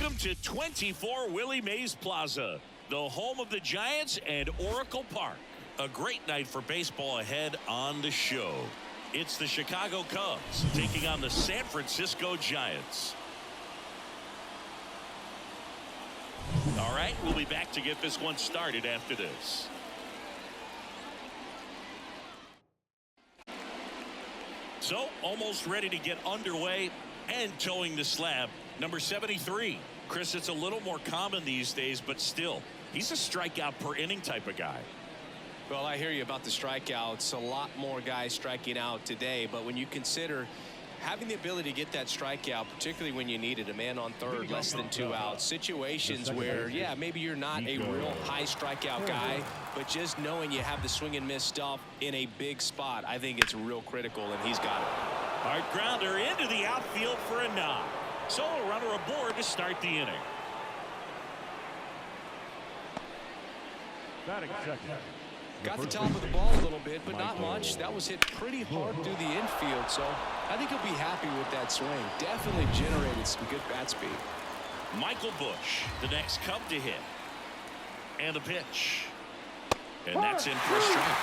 Welcome to 24 Willie Mays Plaza, the home of the Giants and Oracle Park. A great night for baseball ahead on the show. It's the Chicago Cubs taking on the San Francisco Giants. All right, we'll be back to get this one started after this. So, almost ready to get underway and towing the slab. Number 73. Chris, it's a little more common these days, but still, he's a strikeout per inning type of guy. Well, I hear you about the strikeouts. A lot more guys striking out today, but when you consider having the ability to get that strikeout, particularly when you need it, a man on third, less than 2 outs, situations where, yeah, maybe you're not a real high strikeout guy, but just knowing you have the swing and miss stuff in a big spot, I think it's real critical, and he's got it. Hard grounder into the outfield for a knock. So a runner aboard to start the inning. Got the top of the ball a little bit, but not much. That was hit pretty hard through the infield, so I think he'll be happy with that swing. Definitely generated some good bat speed. Michael Bush, the next Cub to hit. And the pitch. And that's in for a strike.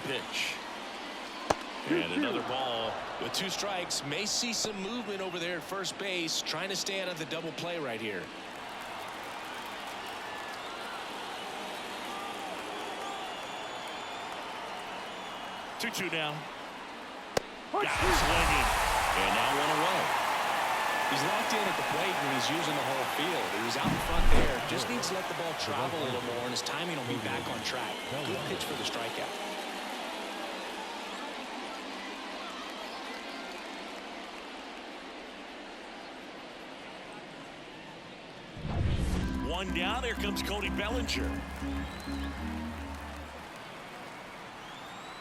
Pitch. And another ball. With 2 strikes, may see some movement over there at first base, trying to stay out of the double play right here. Two now. Got it swinging. And now 1 away. He's locked in at the plate when he's using the whole field. He was out in front there. Just needs to let the ball travel a little more, and his timing will be back on track. Good pitch for the strikeout. One down. Here comes Cody Bellinger.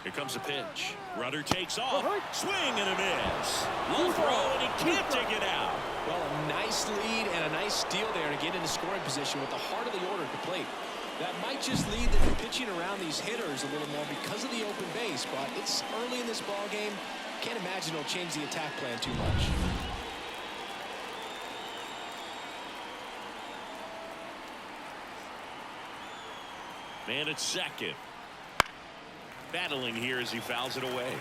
Here comes a pitch. Runner takes off. Swing and a miss. Low throw, and he can't take it out. Well, a nice lead and a nice steal there to get into scoring position with the heart of the order at the plate. That might just lead them to pitching around these hitters a little more because of the open base, but it's early in this ball game. Can't imagine it'll change the attack plan too much. Man at second. Battling here as he fouls it away.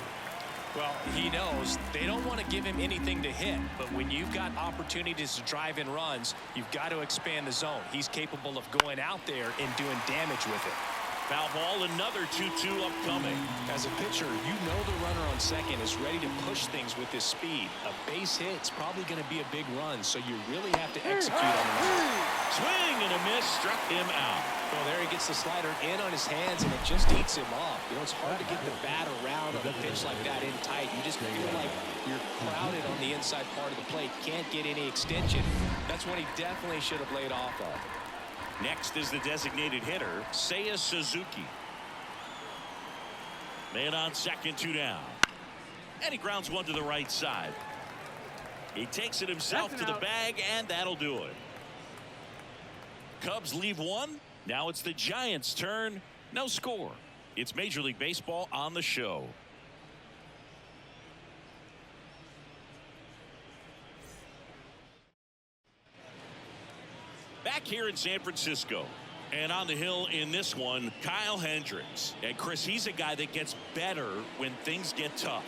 Well, he knows they don't want to give him anything to hit, but when you've got opportunities to drive in runs, you've got to expand the zone. He's capable of going out there and doing damage with it. Foul ball, another 2-2 upcoming. As a pitcher, you know the runner on second is ready to push things with his speed. A base hit's probably going to be a big run, so you really have to execute on him. Swing and a miss, struck him out. Well, there he gets the slider in on his hands, and it just eats him off. You know, it's hard to get the bat around on a pitch like that in tight. You just feel like you're crowded on the inside part of the plate. Can't get any extension. That's what he definitely should have laid off of. Next is the designated hitter, Seiya Suzuki. Man on second, 2 down. And he grounds one to the right side. He takes it himself to the bag, and that'll do it. Cubs leave 1. Now it's the Giants' turn. No score. It's Major League Baseball on the show. Back here in San Francisco, and on the hill in this one, Kyle Hendricks. And Chris, he's a guy that gets better when things get tough.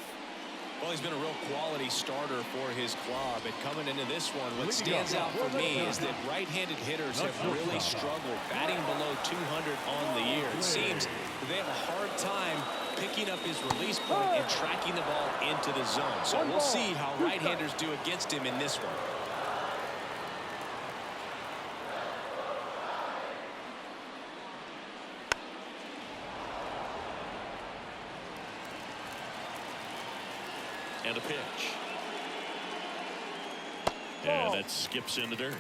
Well, he's been a real quality starter for his club, and coming into this one, what stands out for me is that right-handed hitters have really struggled, batting below 200 on the year. It seems they have a hard time picking up his release point and tracking the ball into the zone. So we'll see how right-handers do against him in this one. And a pitch. And that skips in the dirt.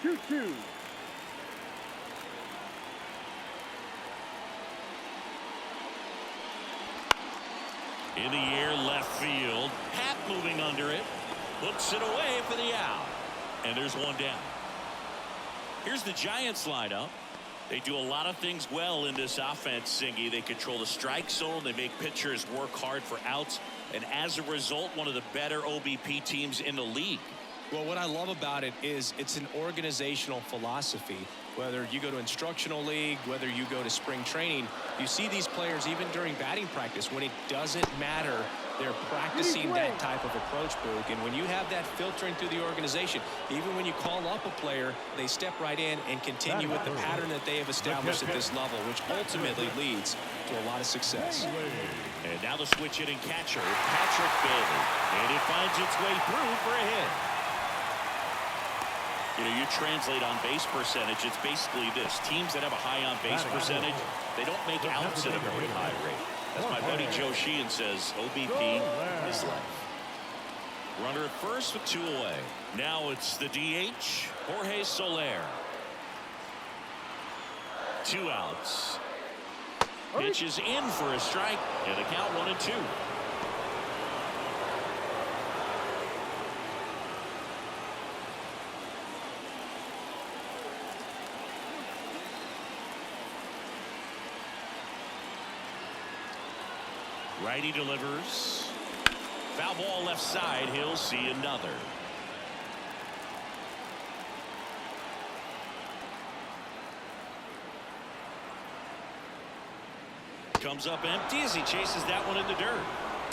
2-2. In the air, left field. Hat moving under it. Hooks it away for the out. And there's one down. Here's the Giants lineup. They do a lot of things well in this offense, Singy. They control the strike zone. They make pitchers work hard for outs. And as a result, one of the better OBP teams in the league. Well, what I love about it is it's an organizational philosophy. Whether you go to instructional league, whether you go to spring training, you see these players even during batting practice when it doesn't matter. They're practicing that type of approach, Boog. And when you have that filtering through the organization, even when you call up a player, they step right in and continue with the pattern that they have established at this level, which ultimately leads to a lot of success. And now the switch hitting catcher, Patrick Bailey. And it finds its way through for a hit. You know, you translate on base percentage, it's basically this. Teams that have a high on base percentage, they don't make outs at a very high rate. As my buddy Joe Sheehan says, OBP is life. Runner at first with 2 away. Now it's the DH, Jorge Soler. 2 outs. Pitch is in for a strike, and the count 1-2. Righty delivers. Foul ball left side. He'll see another. Comes up empty as he chases that one in the dirt.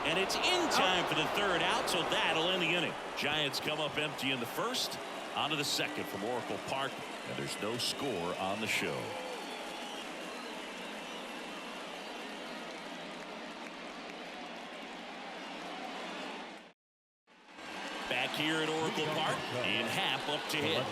And it's in time for the 3rd out, so that'll end the inning. Giants come up empty in the 1st. On to the 2nd from Oracle Park. And there's no score on the show. Back here at Oracle Park, Ian Happ up to hit.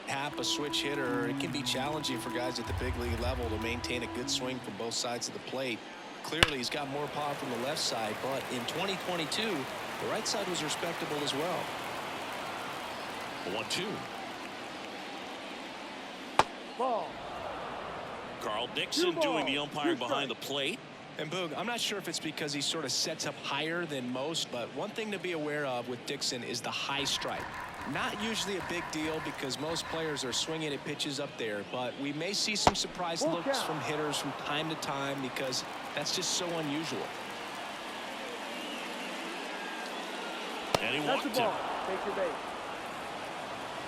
Happ, a switch hitter, it can be challenging for guys at the big league level to maintain a good swing from both sides of the plate. Clearly, he's got more power from the left side, but in 2022, the right side was respectable as well. 1-2. Ball. Carl Dixon doing the umpiring behind the plate. And Boog, I'm not sure if it's because he sort of sets up higher than most, but one thing to be aware of with Dixon is the high strike. Not usually a big deal because most players are swinging at pitches up there, but we may see some surprise looks from hitters from time to time because that's just so unusual. And he That's walked the him. ball. Take your base.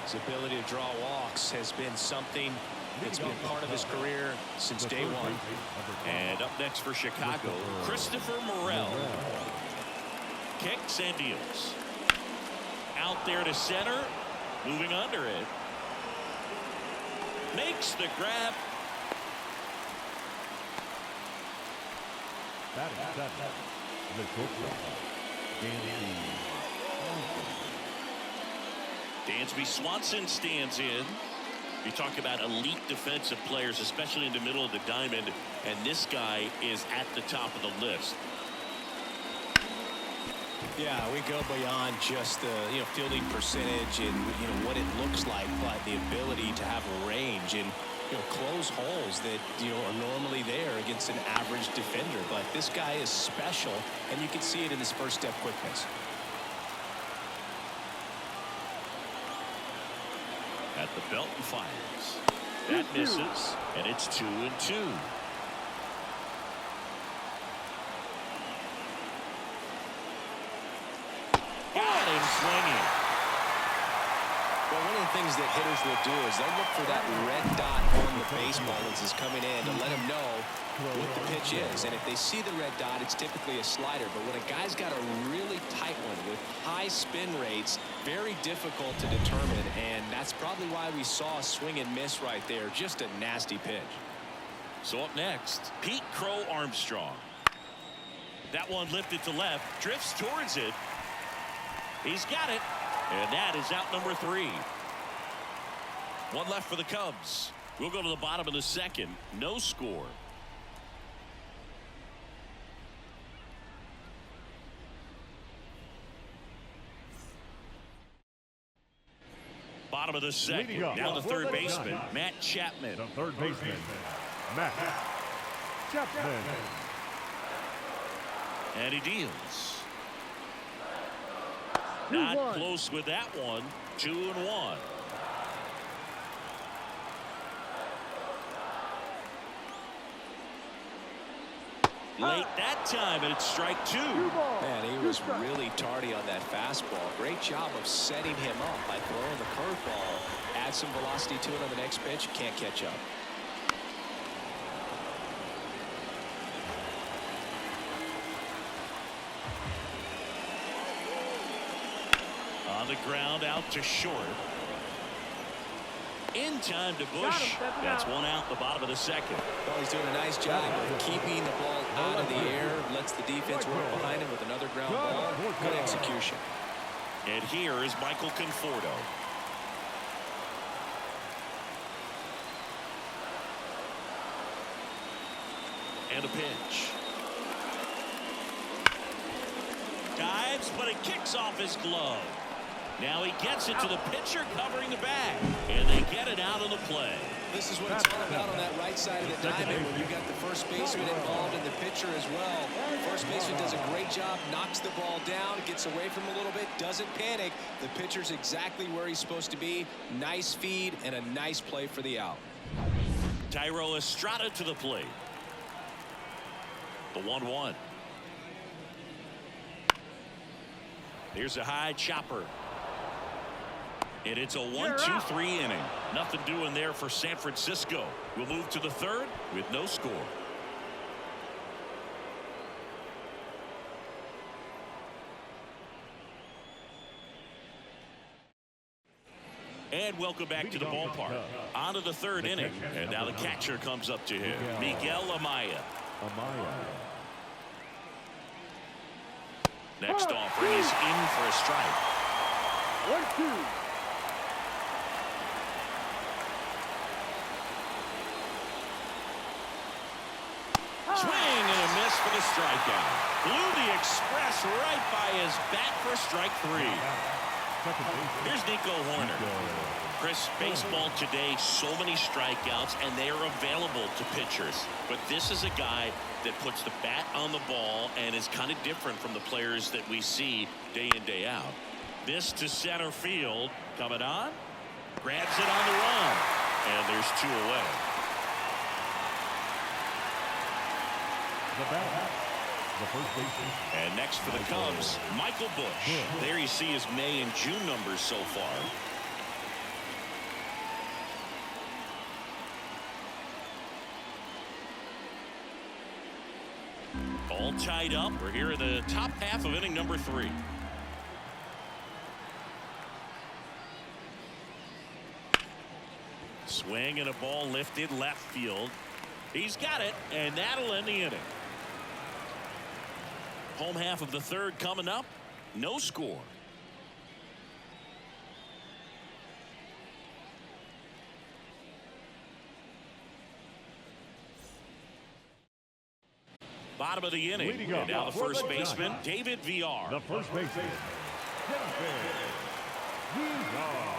His ability to draw walks has been something that's been part of his career since day one. And up next for Chicago, Christopher Morel. Kicks and deals. Out there to center. Moving under it. Makes the grab. Dansby Swanson stands in. You talk about elite defensive players, especially in the middle of the diamond, and this guy is at the top of the list. Yeah, we go beyond just the fielding percentage and what it looks like, but the ability to have range and close holes that are normally there against an average defender. But this guy is special, and you can see it in his first step quickness. At the belt and fires. That misses, and it's 2-2. Got him swinging. Well, one of the things that hitters will do is they'll look for that red dot on the baseball as it's coming in to let them know what the pitch is. And if they see the red dot, it's typically a slider. But when a guy's got a really tight one with high spin rates, very difficult to determine. And that's probably why we saw a swing and miss right there. Just a nasty pitch. So up next, Pete Crow Armstrong. That one lifted to left, drifts towards it. He's got it, and that is out number 3. One left for the Cubs. We'll go to the bottom of the 2nd. No score. Bottom of the 2nd. Now the third baseman, Matt Chapman. The third baseman, Matt Chapman. And he deals. Not close with that one. 2-1. Late that time, and it's strike 2. Man, he was really tardy on that fastball. Great job of setting him up by throwing the curveball. Add some velocity to it on the next pitch. Can't catch up. On the ground, out to short. In time to Bush. That's one out the bottom of the second. Well, he's doing a nice job of keeping the ball out of the air. Lets the defense work behind him with another ground ball. Good execution. And here is Michael Conforto. And a pitch. Dives, but it kicks off his glove. Now he gets it to the pitcher covering the bag. And they get it out of the play. This is what it's all about on that right side of the diamond when you got the first baseman involved and the pitcher as well. First baseman does a great job, knocks the ball down, gets away from him a little bit, doesn't panic. The pitcher's exactly where he's supposed to be. Nice feed and a nice play for the out. Tyro Estrada to the plate. The 1-1. Here's a high chopper. And it's a 1-2-3 inning. Nothing doing there for San Francisco. We'll move to the third with no score. And welcome back to the ballpark. On to the third inning. And now the catcher comes up to him. Miguel Amaya. Next offering is in for a strike. 1-2. Swing and a miss for the strikeout. Blew the express right by his bat for strike 3. Here's Nico Horner. Chris, baseball today, so many strikeouts, and they are available to pitchers. But this is a guy that puts the bat on the ball and is kind of different from the players that we see day in, day out. This to center field. Coming on. Grabs it on the run. And there's 2 away. The first baseman. And next for the Cubs, Michael Bush. There you see his May and June numbers so far. All tied up. We're here in the top half of inning number 3. Swing and a ball lifted left field. He's got it, and that'll end the inning. Home half of the third coming up. No score. Bottom of the inning. And now the first baseman, David Villar. The first baseman, David Villar.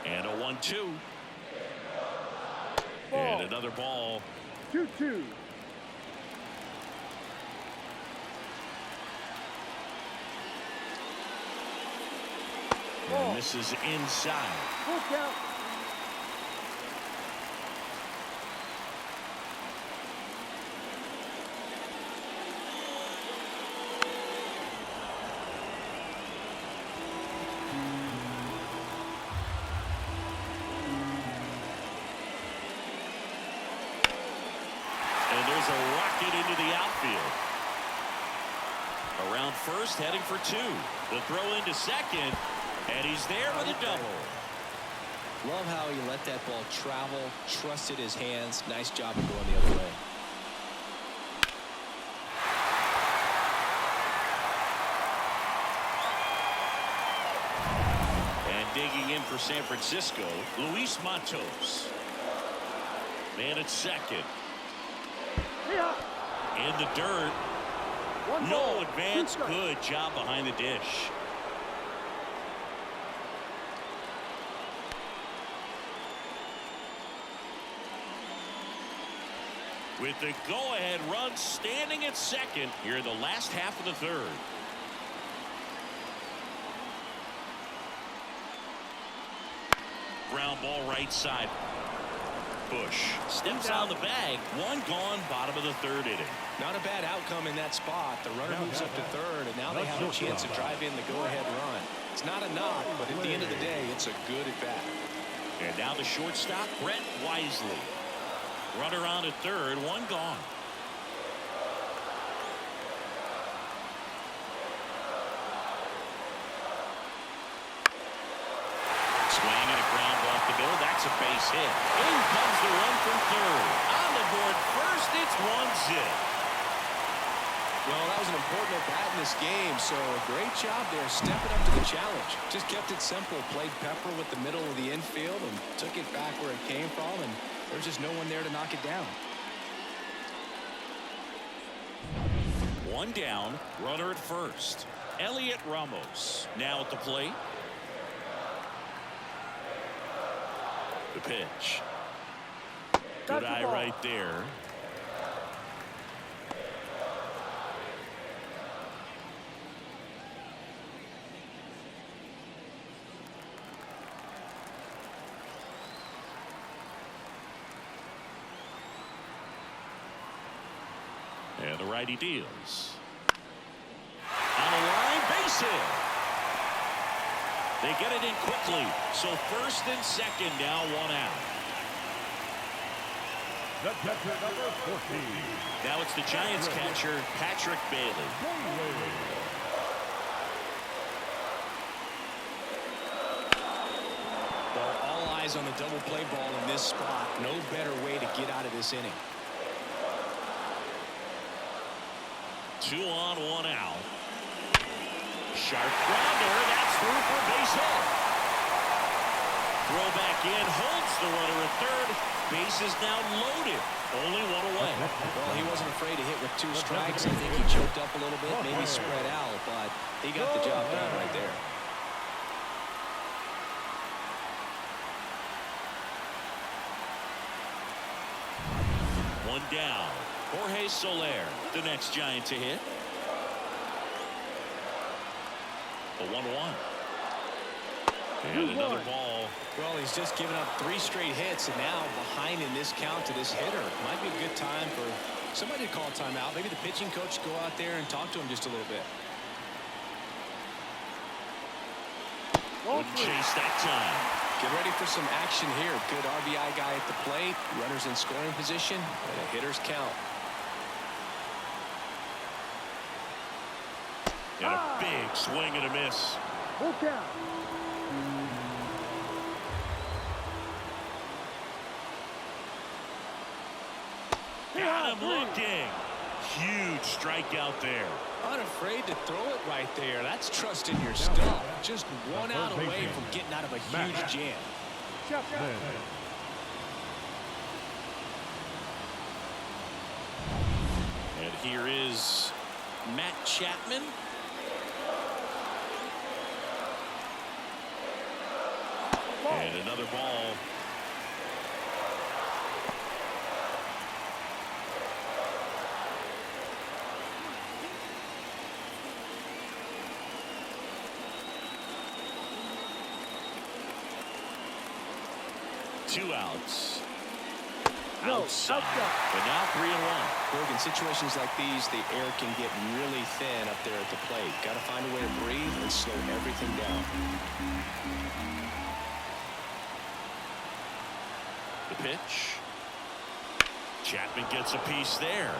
And a 1-2. And another ball. 2-2. And this is inside. Full count. And there's a rocket into the outfield. Around first, heading for 2. The throw into second, and he's there with a double. Love how he let that ball travel, trusted his hands. Nice job of going the other way. And digging in for San Francisco, Luis Matos. Man at second. In the dirt. No advance. Good job behind the dish. with the go-ahead run standing at second here in the last half of the third. Ground ball right side. Bush steps on the bag. One gone, bottom of the third inning. Not a bad outcome in that spot. The runner moves up to third, and now they have a chance to drive in the go-ahead run. It's not a knock, but at the end of the day, it's a good at-bat. And now the shortstop, Brett Wisely. Runner on at third, one gone. Swing and a ground off the middle. That's a base hit. In comes the run from third. On the board first, it's 1-zip. Well, that was an important at-bat in this game, so a great job there stepping up to the challenge. Just kept it simple, played pepper with the middle of the infield and took it back where it came from, and there's just no one there to knock it down. One down, runner at first. Elliot Ramos now at the plate. The pitch. Good eye right there. And the righty deals. On the line, base hit. They get it in quickly. So first and second, now one out. The catcher, number 14. Now it's the Giants catcher, Patrick Bailey. Well, all eyes on the double play ball in this spot. No better way to get out of this inning. 2 on, 1 out. Sharp grounder. That's through for a base hit. Throw back in. Holds the runner at third. Base is now loaded. Only one away. Well, he wasn't afraid to hit with 2 strikes. I think he choked up a little bit, maybe spread out, but he got the job done right there. One down. Jorge Soler, the next Giant to hit. The 1-1. And another ball. Well, he's just given up 3 straight hits, and now behind in this count to this hitter. Might be a good time for somebody to call timeout. Maybe the pitching coach go out there and talk to him just a little bit. Wouldn't chase that time. Get ready for some action here. Good RBI guy at the plate. Runners in scoring position. And a hitter's count. And a big swing and a miss. Full count. Got him looking. Huge strikeout there. Unafraid to throw it right there. That's trusting your stuff. Just one out away from getting out of a huge jam. Chapman. And here is Matt Chapman. And another ball. Two outs. Outside. But now 3-1. Look, in situations like these, the air can get really thin up there at the plate. Got to find a way to breathe and slow everything down. The pitch. Chapman gets a piece there.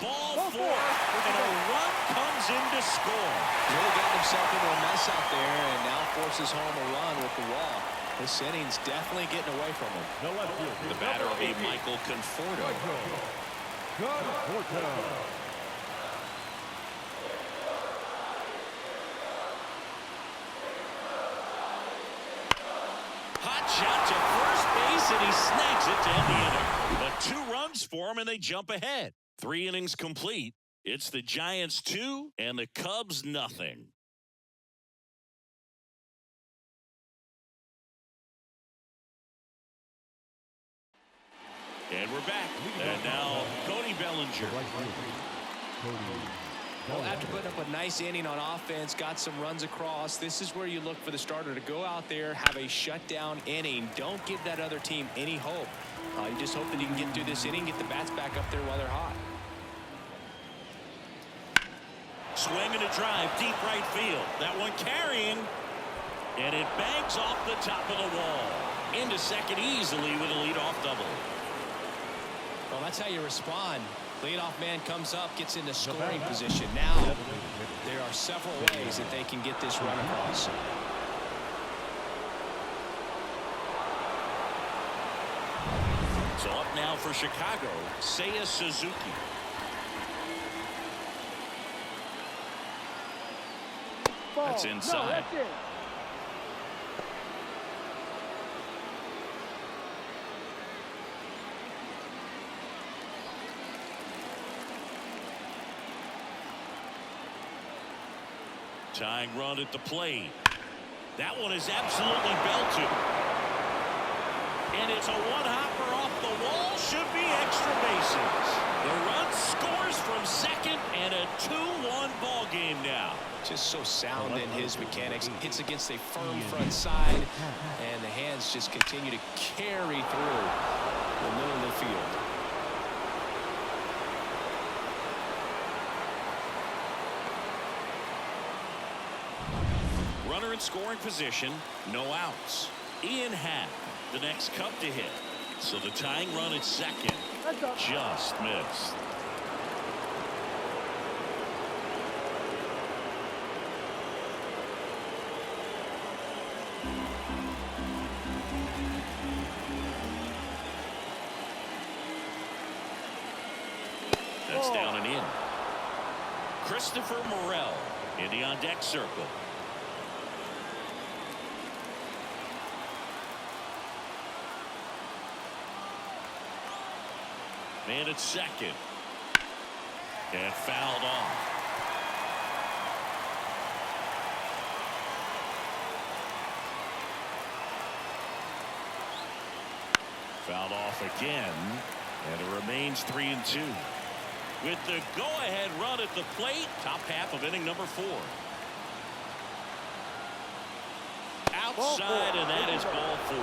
Ball four, and a run comes in to score. Really got himself into a mess out there and now forces home a run with the walk. This inning's definitely getting away from him. The batter will be Michael Conforto. Hot shot to first base, and he snags it to end the inning. But 2 runs for him, and they jump ahead. 3 innings complete. It's the Giants 2 and the Cubs nothing. And we're back. And now Cody Bellinger. Well, after putting up a nice inning on offense, got some runs across, this is where you look for the starter to go out there, have a shutdown inning. Don't give that other team any hope. You just hope that he can get through this inning, get the bats back up there while they're hot. Swing and a drive, deep right field. That one carrying. And it bangs off the top of the wall. Into second easily with a leadoff double. Well, that's how you respond. Leadoff man comes up, gets into scoring position. Now, there are several ways that they can get this run across. So up now for Chicago, Seiya Suzuki. That's inside. No, that's it. Tying run at the plate. That one is absolutely belted. And it's a one-hopper off the wall. Should be extra bases. The run scores from second, and a 2-1 ball game now. Just so sound in his mechanics. Hits against a firm front side, and the hands just continue to carry through the middle of the field. Runner in scoring position, no outs. Ian Happ, the next Cub to hit. So the tying run at second just missed. That's down and in. Christopher Morel in the on-deck circle. Man at second. And fouled off. Fouled off again. And it remains 3-2. With the go-ahead run at the plate, top half of inning number 4. Outside, and that is ball 4.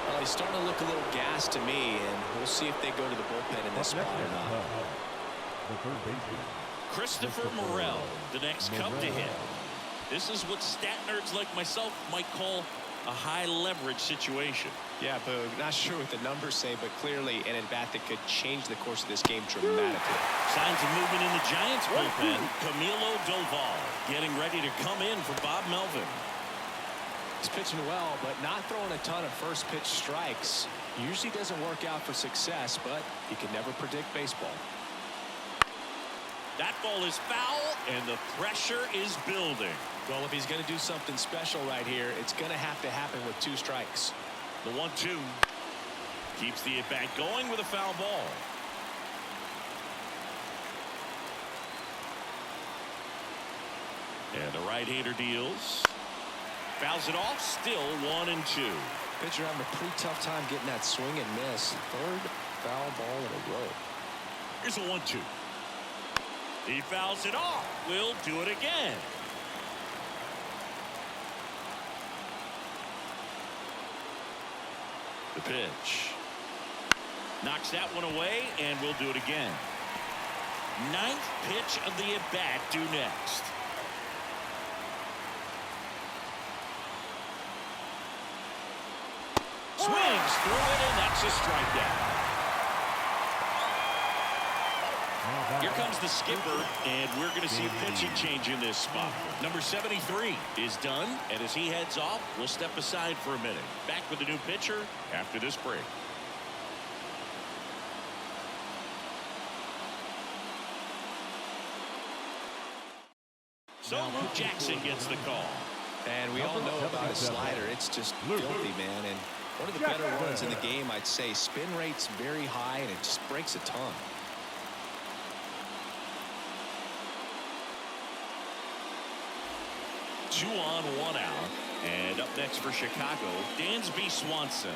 Well, he's starting to look a little gassed to me, and we'll see if they go to the bullpen in this spot or not. Christopher Morel, the next Cub to hit. This is what stat nerds like myself might call a high leverage situation. Yeah, Boog, not sure what the numbers say, but clearly an at-bat that could change the course of this game dramatically. Signs of movement in the Giants bullpen. Camilo Doval getting ready to come in for Bob Melvin. He's pitching well, but not throwing a ton of first pitch strikes. Usually doesn't work out for success, but you can never predict baseball. That ball is foul, and the pressure is building. Well, if he's going to do something special right here, it's going to have to happen with 2 strikes. The 1-2 keeps the at-bat going with a foul ball. And the right-hander deals. Fouls it off, still 1-2. Pitcher having a pretty tough time getting that swing and miss. 3rd foul ball in a row. Here's a 1-2. He fouls it off. We'll do it again. The pitch. Knocks that one away, and we'll do it again. 9th pitch of the at-bat due next. Swings through it, and that's a strikeout. Here comes the skipper, and we're going to see a pitching change in this spot. Number 73 is done, and as he heads off, we'll step aside for a minute. Back with the new pitcher after this break. So Luke Jackson gets the call. And we all know about his slider. It's just filthy, man. And one of the better ones in the game, I'd say. Spin rate's very high, and it just breaks a ton. Two on, one out. And up next for Chicago, Dansby Swanson.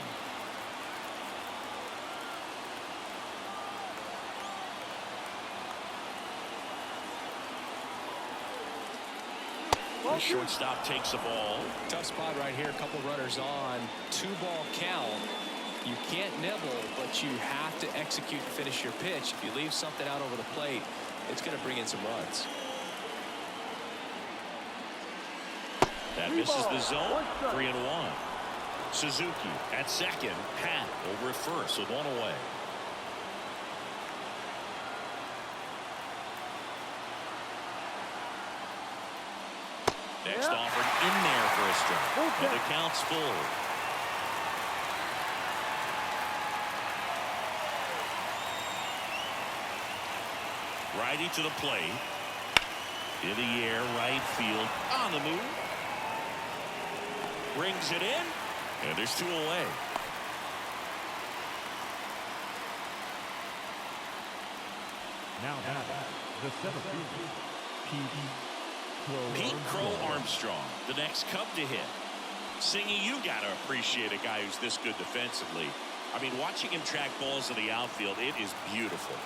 The shortstop takes the ball. Tough spot right here. A couple runners on. 2-ball count. You can't nibble, but you have to execute and finish your pitch. If you leave something out over the plate, it's going to bring in some runs. That misses the zone. 3-1. Suzuki at second. Pat over at first with one away. Next offered in there for a strike. And the count's full. Righty to the plate. In the air, right field. On the move. Brings it in. And there's 2 away. Now the center fielder, Pete Crow Armstrong, the next Cub to hit. Singy, you got to appreciate a guy who's this good defensively. I mean, watching him track balls in the outfield, it is beautiful.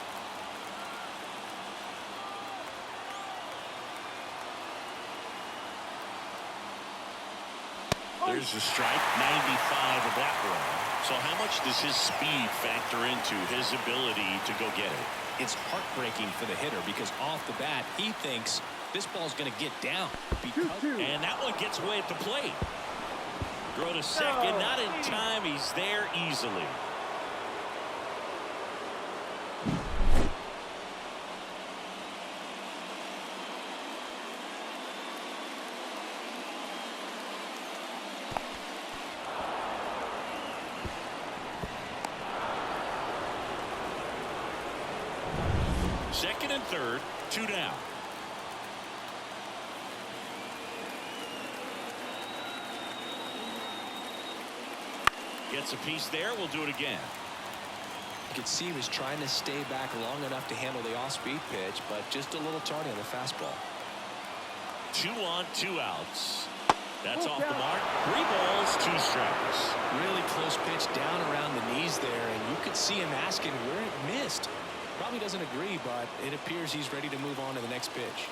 There's a strike, 95 of that one. So how much does his speed factor into his ability to go get it? It's heartbreaking for the hitter because off the bat, he thinks this ball's going to get down. And that one gets away at the plate. Throw to second, not in time. He's there easily. Second and third, 2 down. Gets a piece there. We'll do it again. You could see he was trying to stay back long enough to handle the off-speed pitch, but just a little tardy on the fastball. 2 on, 2 outs. That's off the mark. 3 balls, 2 strikes. Really close pitch down around the knees there, and you could see him asking where it missed. Probably doesn't agree, but it appears he's ready to move on to the next pitch.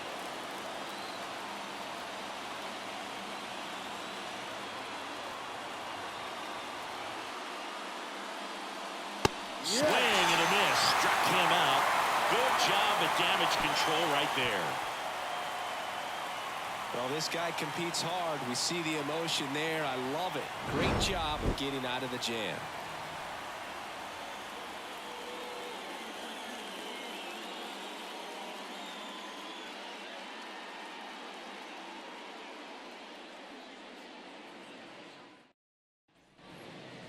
Swing and a miss. Struck him out. Good job at damage control right there. Well, this guy competes hard. We see the emotion there. I love it. Great job of getting out of the jam.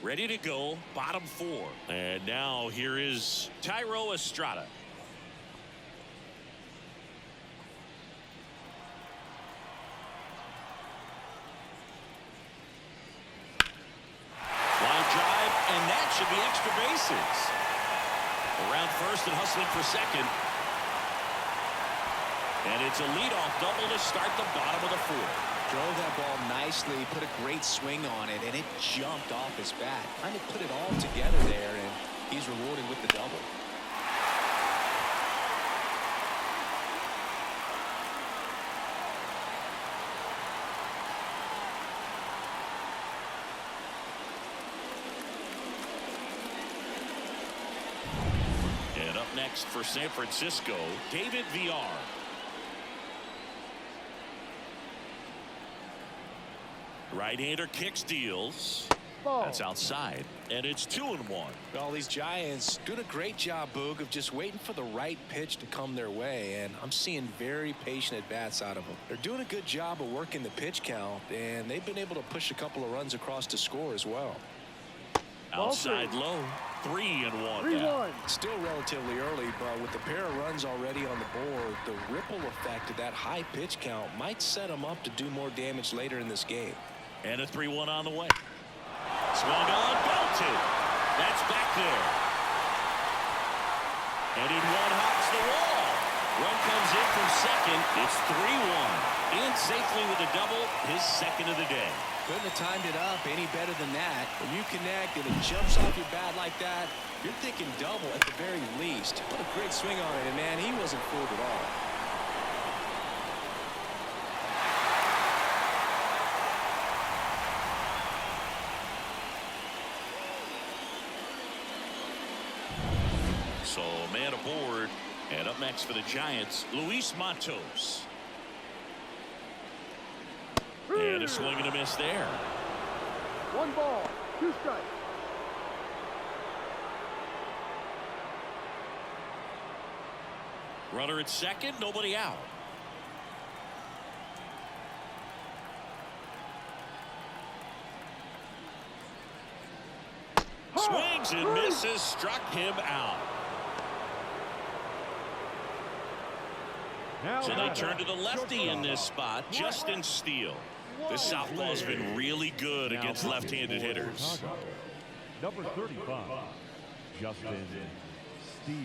Ready to go, bottom 4. And now here is Thairo Estrada. Line drive, and that should be extra bases. Around first and hustling for second. And it's a leadoff double to start the bottom of the 4th. Drove that ball nicely, put a great swing on it, and it jumped off his bat. Trying to put it all together there, and he's rewarded with the double. And up next for San Francisco, David Villar. Right-hander kicks, deals. That's outside, and it's 2-1. Well, these Giants doing a great job, Boog, of just waiting for the right pitch to come their way, and I'm seeing very patient at-bats out of them. They're doing a good job of working the pitch count, and they've been able to push a couple of runs across to score as well. Outside low, 3-1. 3-1. Still relatively early, but with the pair of runs already on the board, the ripple effect of that high pitch count might set them up to do more damage later in this game. And a 3-1 on the way. Swung on, belted. That's back there. And in one hops the wall. Run comes in from second. It's 3-1. In safely with a double, his second of the day. Couldn't have timed it up any better than that. When you connect and it jumps off your bat like that, you're thinking double at the very least. What a great swing on it, and man, he wasn't fooled at all. next for the Giants, Luis Matos. And a swing and a miss there. 1 ball, 2 strikes. Runner at second, nobody out. Swings and misses, struck him out. So they turn to the lefty in this spot, Justin Steele. This southpaw has been really good against left-handed hitters. Number 35, Justin Steele.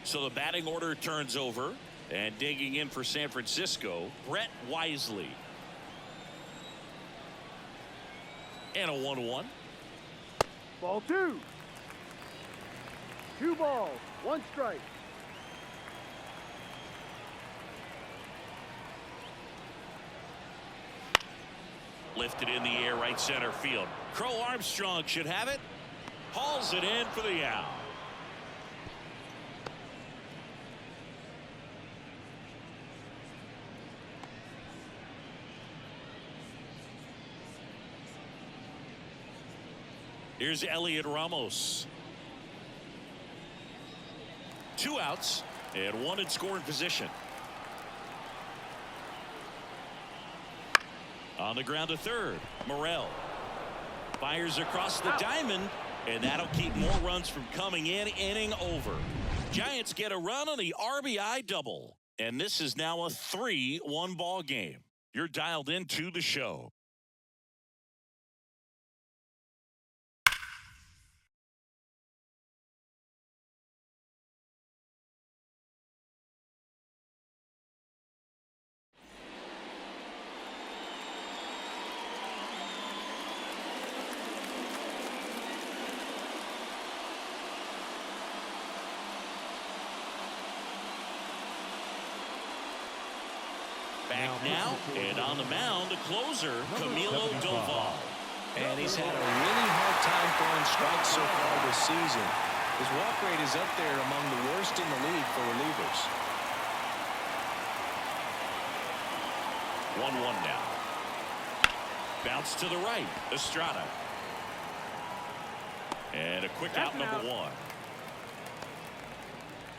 So the batting order turns over, and digging in for San Francisco, Brett Wisely. And a 1-1. Ball 2. 2 balls, 1 strike. Lifted in the air, right center field. Crow Armstrong should have it. Hauls it in for the out. Here's Elliot Ramos. 2 outs and 1 in scoring position. On the ground to third, Morel fires across the diamond, and that'll keep more runs from coming in. Inning over. Giants get a run on the RBI double, and this is now a 3-1 ball game. You're dialed into the show. Back now, and on the mound, the closer, Camilo Doval. And he's had a really hard time throwing strikes so far this season. His walk rate is up there among the worst in the league for relievers. 1-1 now. Bounce to the right, Estrada. And a quick out, number 1.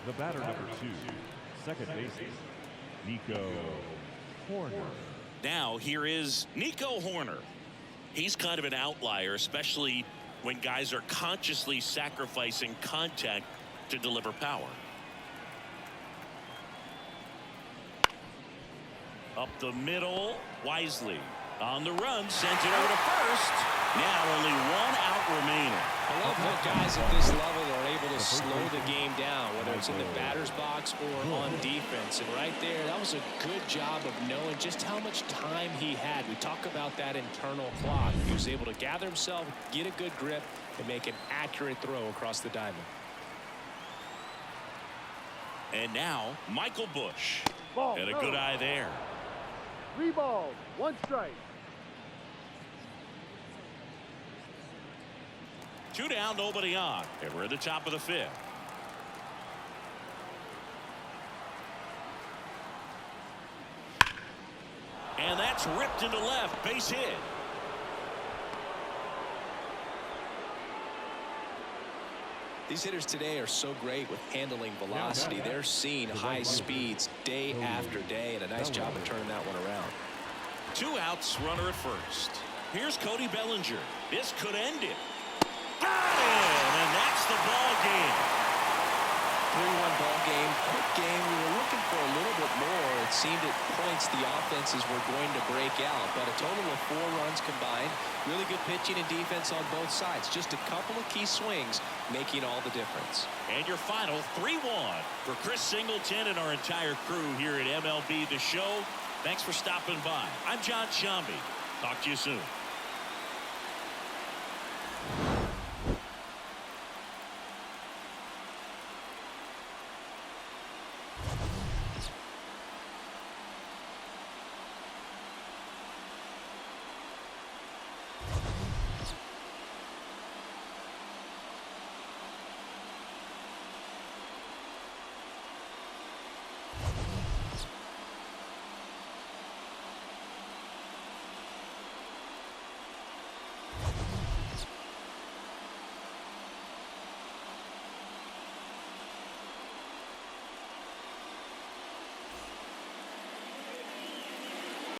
The batter, number 2, second baseman, Nico Horner. Now here is Nico Horner. He's kind of an outlier, especially when guys are consciously sacrificing contact to deliver power. Up the middle, Wisely on the run, sent it over to first. Now only 1 out remaining. I love how guys at this level are able to slow the game down, whether it's in the batter's box or on defense. And right there, that was a good job of knowing just how much time he had. We talk about that internal clock. He was able to gather himself, get a good grip, and make an accurate throw across the diamond. And now, Michael Busch. Ball, And a good eye there. 3 balls, 1 strike. 2 down, nobody on. And we're at the top of the 5th. And that's ripped into left, base hit. These hitters today are so great with handling velocity. They're seeing high speeds day after day, and a nice job of turning that one around. 2 outs, runner at first. Here's Cody Bellinger. This could end it. Got him, and that's the ball game. 3-1 ball game, quick game. We were looking for a little bit more. It seemed at points the offenses were going to break out, but a total of 4 runs combined. Really good pitching and defense on both sides. Just a couple of key swings making all the difference. And your final 3-1 for Chris Singleton and our entire crew here at MLB The Show. Thanks for stopping by. I'm John Shambi. Talk to you soon.